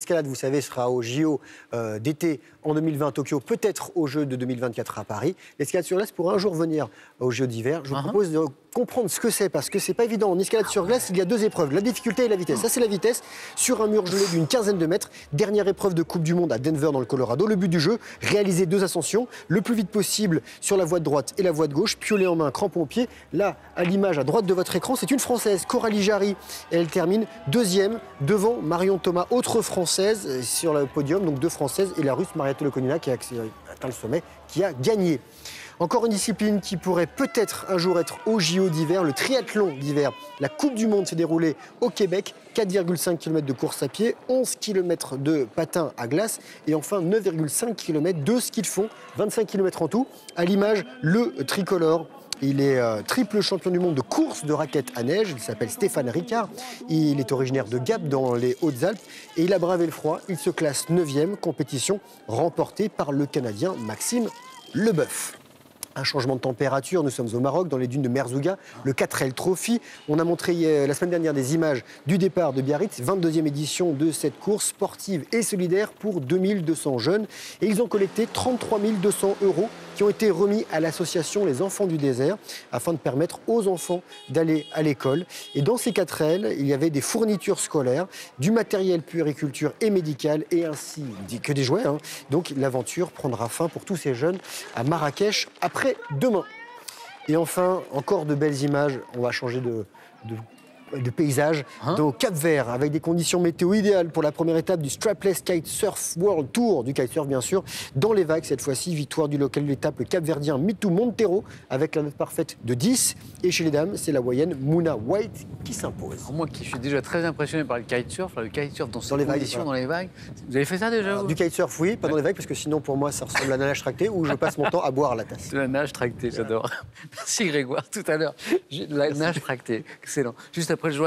L'escalade, vous savez, sera au JO d'été en 2020 à Tokyo, peut-être aux Jeux de 2024 à Paris. L'escalade sur glace pourra un jour venir aux Jeux d'hiver. Je vous propose de comprendre ce que c'est, parce que c'est pas évident. En escalade sur glace, il y a deux épreuves, la difficulté et la vitesse. Ça, c'est la vitesse, sur un mur gelé d'une quinzaine de mètres. Dernière épreuve de Coupe du Monde à Denver, dans le Colorado. Le but du jeu, réaliser deux ascensions, le plus vite possible sur la voie de droite et la voie de gauche, piolet en main, crampon au pied. Là, à l'image à droite de votre écran, c'est une Française, Coralie Jarry. Et elle termine deuxième devant Marion Thomas, autre Française sur le podium, donc deux Françaises, et la Russe Marietta Lokonina qui a atteint le sommet, qui a gagné. Encore une discipline qui pourrait peut-être un jour être au JO d'hiver, le triathlon d'hiver. La Coupe du Monde s'est déroulée au Québec, 4,5 km de course à pied, 11 km de patin à glace et enfin 9,5 km de ski de fond, 25 km en tout. À l'image, le tricolore. Il est triple champion du monde de course de raquettes à neige. Il s'appelle Stéphane Ricard. Il est originaire de Gap, dans les Hautes-Alpes. Et il a bravé le froid. Il se classe 9e, compétition remportée par le Canadien Maxime Leboeuf. Un changement de température, nous sommes au Maroc, dans les dunes de Merzouga, le 4L Trophy. On a montré la semaine dernière des images du départ de Biarritz, 22e édition de cette course sportive et solidaire pour 2200 jeunes. Et ils ont collecté 33 200 € qui ont été remis à l'association Les Enfants du Désert afin de permettre aux enfants d'aller à l'école. Et dans ces 4L, il y avait des fournitures scolaires, du matériel puériculture et médical et ainsi que des jouets. Donc l'aventure prendra fin pour tous ces jeunes à Marrakech après-demain. Et enfin, encore de belles images. On va changer de paysage au Cap-Vert, avec des conditions météo idéales pour la première étape du Strapless Kitesurf World Tour, du kitesurf bien sûr, dans les vagues cette fois-ci. Victoire du local de l'étape, le Cap-Verdien Mitou Montero, avec la note parfaite de 10. Et chez les dames, c'est la Hawaïenne Mouna White qui s'impose. Moi qui suis déjà très impressionné par le kitesurf dans ces les vagues, conditions, dans les vagues. Vous avez fait ça déjà? Alors, du kitesurf, oui, pas dans les vagues, parce que sinon pour moi ça ressemble à la nage tractée où je passe mon temps à boire à la tasse. De la nage tractée, j'adore. Merci Grégoire, tout à l'heure. La nage tractée, excellent. Juste après le joie.